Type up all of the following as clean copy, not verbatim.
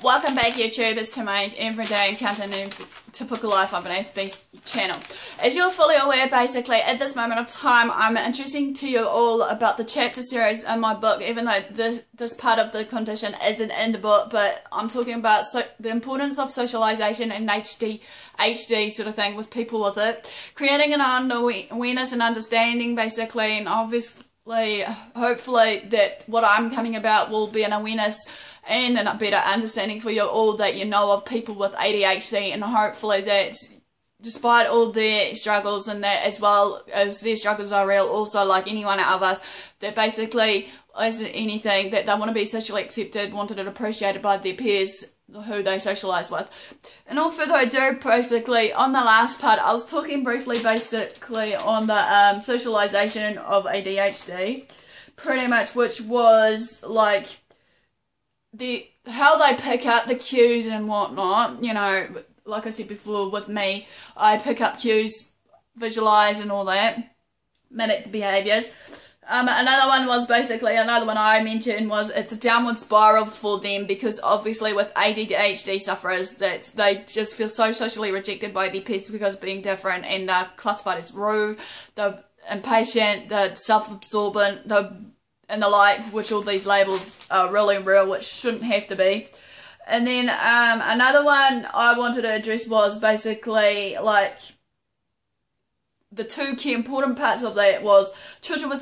Welcome back, YouTubers, to my everyday content and typical life of an Aspie channel. As you're fully aware, basically, at this moment of time, I'm introducing to you all about the chapter series in my book, even though this part of the condition isn't in the book, but I'm talking about the importance of socialization and ADHD sort of thing with people with it. Creating an awareness and understanding, basically, and obviously, hopefully, that what I'm coming about will be an awareness and a better understanding for you all, that you know of people with ADHD, and hopefully that despite all their struggles and that as well as their struggles are real also, like anyone of us, that basically as anything that they want to be socially accepted, wanted and appreciated by their peers who they socialise with. And all further ado, basically on the last part I was talking briefly basically on the socialisation of ADHD, pretty much, which was like how they pick up the cues and whatnot. You know, like I said before, with me, I pick up cues, visualise and all that, mimic the behaviours. Another one was basically, another one I mentioned was it's a downward spiral for them, because obviously with ADHD sufferers that they just feel so socially rejected by their peers because of being different, and they're classified as rude, the impatient, the self-absorbent, and the like, which all these labels are really real, which shouldn't have to be. And then another one I wanted to address was basically like the two key important parts of that was children with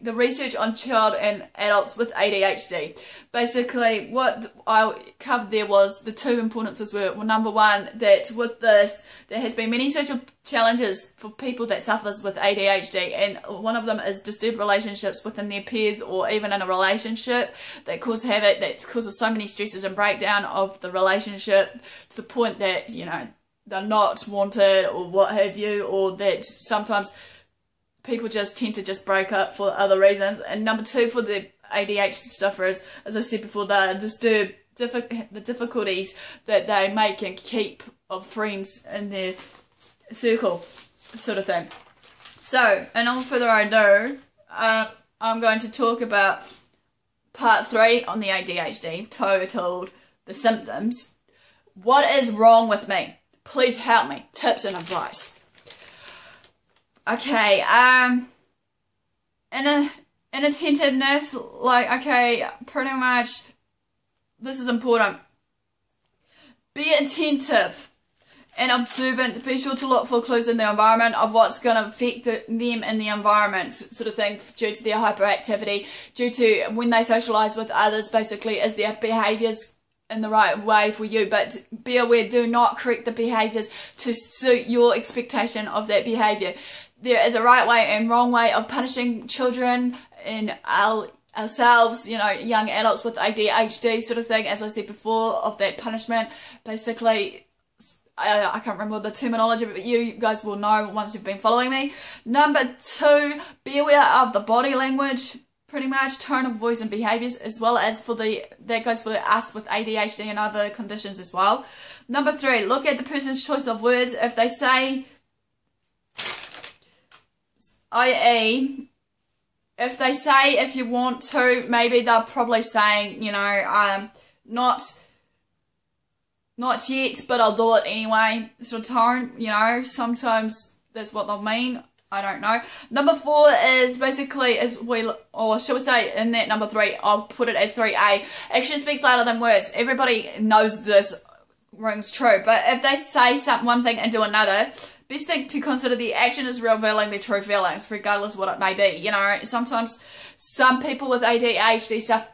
the research on child and adults with ADHD. Basically, what I covered there was the two importances were, well, number one, that with this, there has been many social challenges for people that suffers with ADHD, and one of them is disturbed relationships within their peers or even in a relationship that cause havoc, that causes so many stresses and breakdown of the relationship to the point that, you know, they're not wanted or what have you, or that sometimes people just tend to just break up for other reasons. And number two, for the ADHD sufferers, as I said before, the difficulties that they make and keep of friends in their circle, sort of thing. So, and all further ado, I'm going to talk about part 3 on the ADHD, titled The Symptoms. What is wrong with me? Please help me. Tips and advice. Okay, inattentiveness, like, okay, pretty much, this is important. Be attentive and observant. Be sure to look for clues in the environment of what's going to affect them in the environment, sort of thing, due to their hyperactivity, due to when they socialise with others, basically, is their behaviours in the right way for you. But be aware, do not correct the behaviours to suit your expectation of that behaviour. There is a right way and wrong way of punishing children and ourselves, you know, young adults with ADHD, sort of thing, as I said before, of that punishment. Basically, I can't remember the terminology, but you guys will know once you've been following me. Number 2, be aware of the body language, pretty much, tone of voice and behaviours, as well as that goes for us with ADHD and other conditions as well. Number 3, look at the person's choice of words. If they say, i.e., if they say if you want to, maybe they're probably saying, you know, not yet, but I'll do it anyway, sort of tone, you know, sometimes that's what they'll mean. I don't know. Number 4 is basically, or shall we say in that number 3, I'll put it as 3A. Action speaks louder than words. Everybody knows this rings true. But if they say one thing and do another, best thing to consider, the action is revealing their true feelings, regardless of what it may be. You know, sometimes some people with ADHD stuff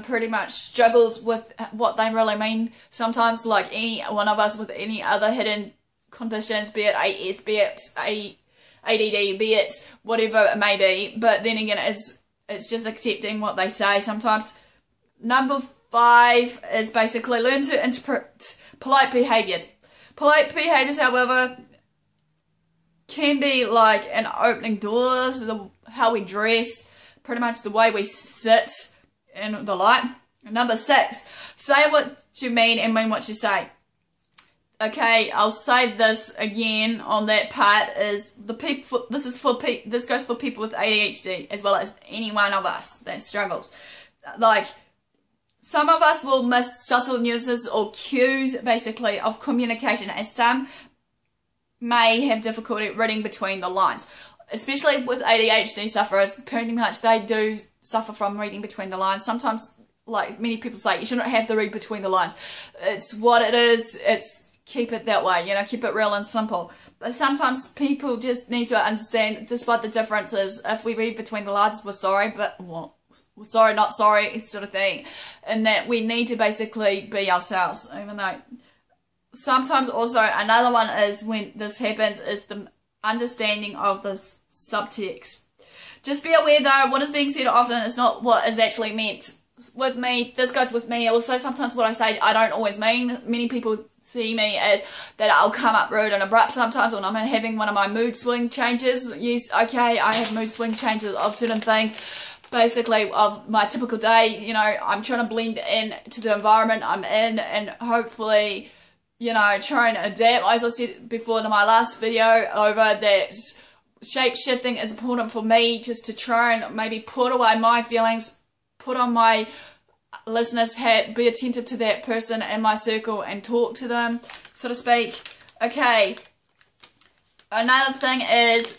pretty much struggles with what they really mean. Sometimes, like any one of us with any other hidden conditions, be it AS, be it ADD, be it whatever it may be, but then again, it's just accepting what they say sometimes. Number 5 is basically learn to interpret polite behaviours. Polite behaviours, however, can be like an opening doors, how we dress, pretty much the way we sit, and the like. Number 6, say what you mean and mean what you say. Okay, I'll say this again on that part, is the people, this goes for people with ADHD as well as any one of us that struggles. Like, some of us will miss subtle nuances or cues, basically, of communication, and some may have difficulty reading between the lines. Especially with ADHD sufferers, pretty much they do suffer from reading between the lines. Sometimes, like many people say, you shouldn't have to read between the lines. It's what it is. It's keep it that way, you know, keep it real and simple. But sometimes people just need to understand, despite the differences, if we read between the lines, we're sorry, but well, we're sorry, not sorry, sort of thing. And that we need to basically be ourselves, even though sometimes also another one is when this happens is the understanding of the subtext. Just be aware though, what is being said often is not what is actually meant. With me, this goes with me also, sometimes what I say I don't always mean. Many people see me as that I'll come up rude and abrupt sometimes when I'm having one of my mood swing changes. Yes, okay, I have mood swing changes of certain things, basically of my typical day. You know, I'm trying to blend in to the environment I'm in and hopefully, you know, try and adapt. As I said before in my last video over that shape shifting is important for me, just to try and maybe put away my feelings, put on my listener's hat, be attentive to that person in my circle and talk to them, so to speak. Okay, another thing is,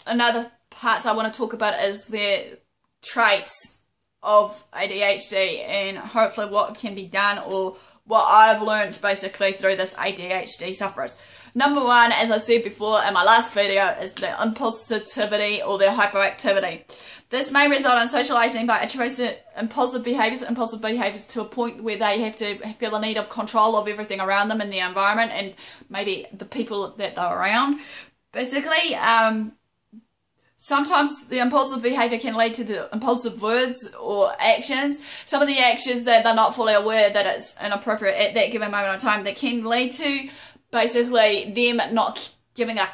another parts I want to talk about is the traits of ADHD and hopefully what can be done or what I've learned basically through this ADHD sufferers. Number one, as I said before in my last video, is the impulsivity or the hyperactivity. This may result in socializing by attributing impulsive behaviors to a point where they have to feel a need of control of everything around them in the environment and maybe the people that they're around. Basically, sometimes the impulsive behavior can lead to the impulsive words or actions. Some of the actions that they're not fully aware that it's inappropriate at that given moment of time, that can lead to basically them not giving a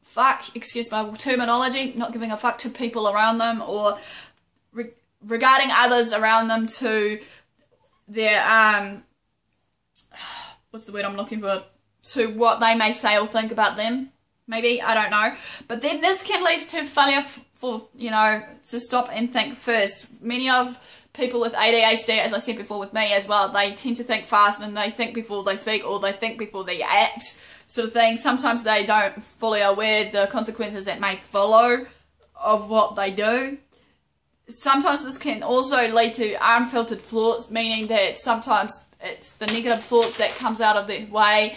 fuck, excuse my terminology, not giving a fuck to people around them or regarding others around them to their, what's the word I'm looking for, to what they may say or think about them. Maybe, I don't know. But then this can lead to failure for, you know, to stop and think first. Many of people with ADHD, as I said before with me as well, they tend to think fast and they think before they speak or they think before they act, sort of thing. Sometimes they don't fully aware the consequences that may follow of what they do. Sometimes this can also lead to unfiltered thoughts, meaning that sometimes it's the negative thoughts that comes out of their way,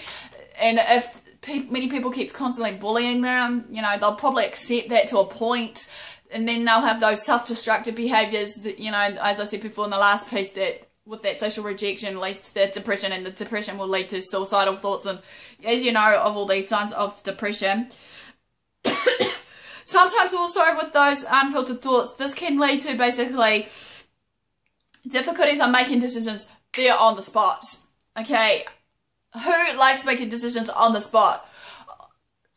and if many people keep constantly bullying them, you know, they'll probably accept that to a point, and then they'll have those self-destructive behaviours that, you know, as I said before in the last piece, that with that social rejection leads to the depression, and the depression will lead to suicidal thoughts, and as you know, of all these signs of depression. Sometimes also with those unfiltered thoughts, this can lead to basically difficulties on making decisions there on the spot. Okay, who likes making decisions on the spot?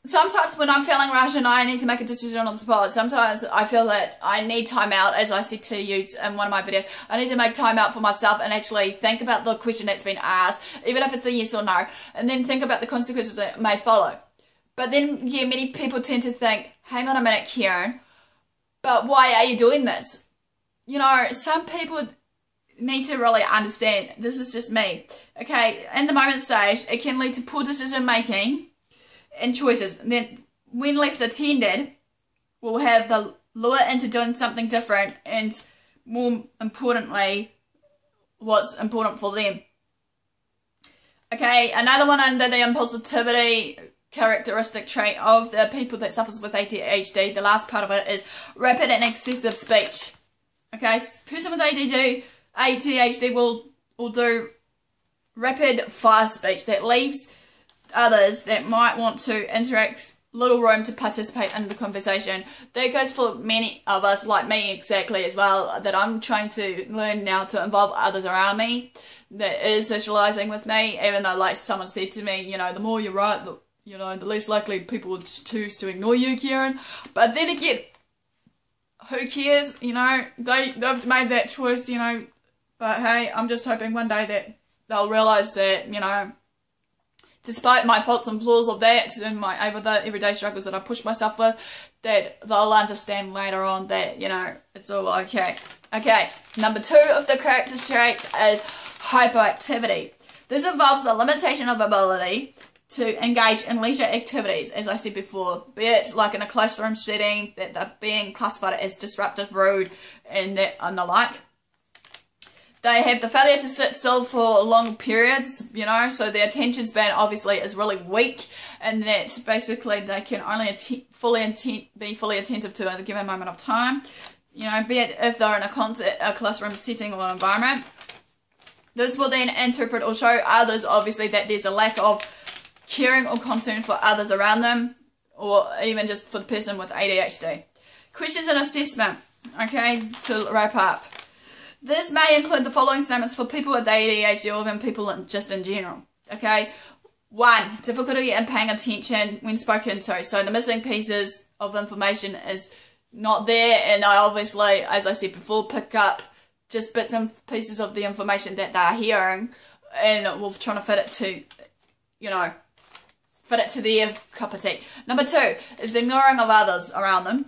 Sometimes when I'm feeling rushed and I need to make a decision on the spot, sometimes I feel that I need time out, as I said to you in one of my videos. I need to make time out for myself and actually think about the question that's been asked, even if it's the yes or no, and then think about the consequences that may follow. But then, yeah, many people tend to think, hang on a minute, Karen, but why are you doing this? You know, some people need to really understand, this is just me, okay, in the moment stage, it can lead to poor decision making and choices. And then, when left unattended, will have the lure into doing something different and, more importantly, what's important for them. Okay, another one under the impulsivity characteristic trait of the people that suffers with ADHD, the last part of it is rapid and excessive speech. Okay, person with ADHD will do rapid fire speech that leaves others that might want to interact little room to participate in the conversation. That goes for many of us, like me exactly as well, that I'm trying to learn now to involve others around me that is socializing with me, even though, like someone said to me, you know, the more you write, the least likely people would choose to ignore you, Karen. But then again, who cares, you know, they've made that choice, you know, but hey, I'm just hoping one day that they'll realise that, you know, despite my faults and flaws of that and my everyday struggles that I push myself with, that they'll understand later on that, you know, it's all okay. Okay, number 2 of the character traits is hyperactivity. This involves the limitation of ability to engage in leisure activities, as I said before, be it like in a classroom setting, that they're being classified as disruptive, rude, and the like. They have the failure to sit still for long periods, you know, so their attention span obviously is really weak, and that basically they can only be fully attentive to a given moment of time, you know, be it if they're in a classroom setting or environment. This will then interpret or show others, obviously, that there's a lack of caring or concern for others around them, or even just for the person with ADHD. Questions and assessment, okay, to wrap up. This may include the following statements for people with ADHD or even people just in general, okay. 1, difficulty in paying attention when spoken to. So the missing pieces of information is not there, and I obviously, as I said before, pick up just bits and pieces of the information that they're hearing, and we're trying to fit it to, you know, fit it to their cup of tea. Number 2 is the ignoring of others around them.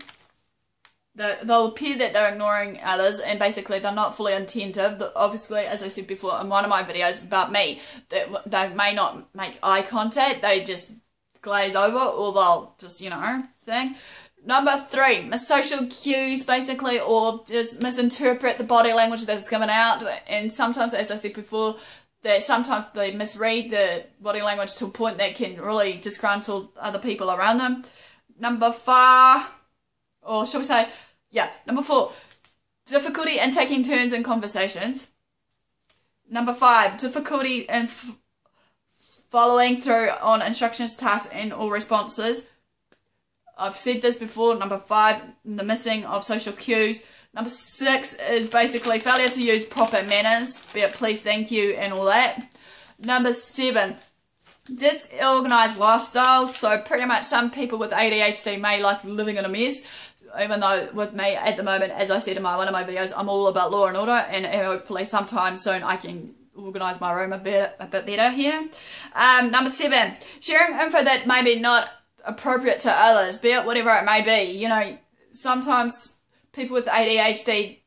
They'll appear that they're ignoring others, and basically they're not fully attentive. Obviously, as I said before in one of my videos about me, that they may not make eye contact, they just glaze over, or they'll just, you know, thing. Number 3, miss social cues, basically, or just misinterpret the body language that's given out, and sometimes, as I said before, that sometimes they misread the body language to a point that can really disgruntle other people around them. Number 4, or shall we say, number 4, difficulty in taking turns in conversations. Number 5, difficulty in following through on instructions, tasks, and or responses. I've said this before. Number 5, the missing of social cues. Number 6 is basically failure to use proper manners, be it please, thank you, and all that. Number 7, disorganized lifestyle. So pretty much some people with ADHD may like living in a mess, even though with me at the moment, as I said in one of my videos, I'm all about law and order, and hopefully sometime soon I can organise my room a bit better here. Number 7, sharing info that may be not appropriate to others, be it whatever it may be. You know, sometimes people with ADHD,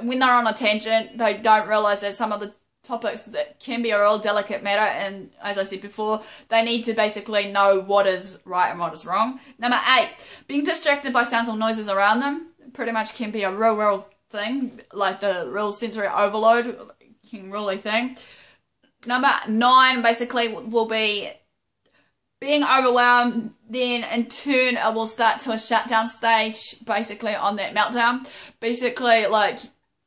when they're on a tangent, they don't realise that some of the topics that can be a real delicate matter, and as I said before, they need to basically know what is right and what is wrong. Number 8, being distracted by sounds or noises around them pretty much can be a real thing, like the real sensory overload can really thing. Number 9 basically will be being overwhelmed, then in turn it will start to a shutdown stage, basically on that meltdown. Basically, like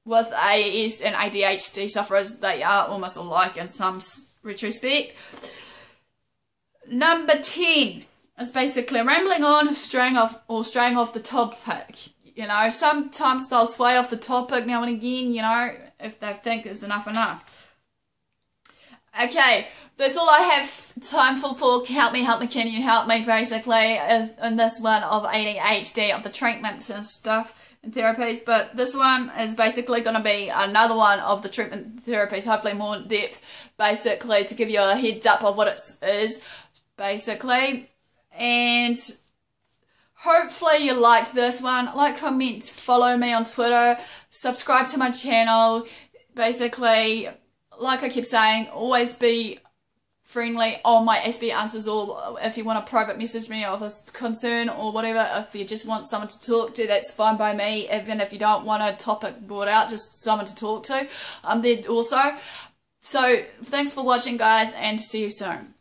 with AS and ADHD sufferers, they are almost alike in some retrospect. Number 10 is basically rambling on, straying off the topic. You know, sometimes they'll sway off the topic now and again, you know, if they think it's enough. Okay, that's all I have time for. Help me, can you help me, basically, in this one of ADHD, of the treatments and stuff and therapies. But this one is basically going to be another one of the treatment therapies, hopefully more in depth, basically, to give you a heads up of what it is, basically. And hopefully you liked this one. Like, comment, follow me on Twitter, subscribe to my channel. Basically, like I keep saying, always be friendly on my AspieAnswersAll. If you want to private message me of a concern or whatever, if you just want someone to talk to, that's fine by me. Even if you don't want a topic brought out, just someone to talk to, I'm there also. So thanks for watching, guys, and see you soon.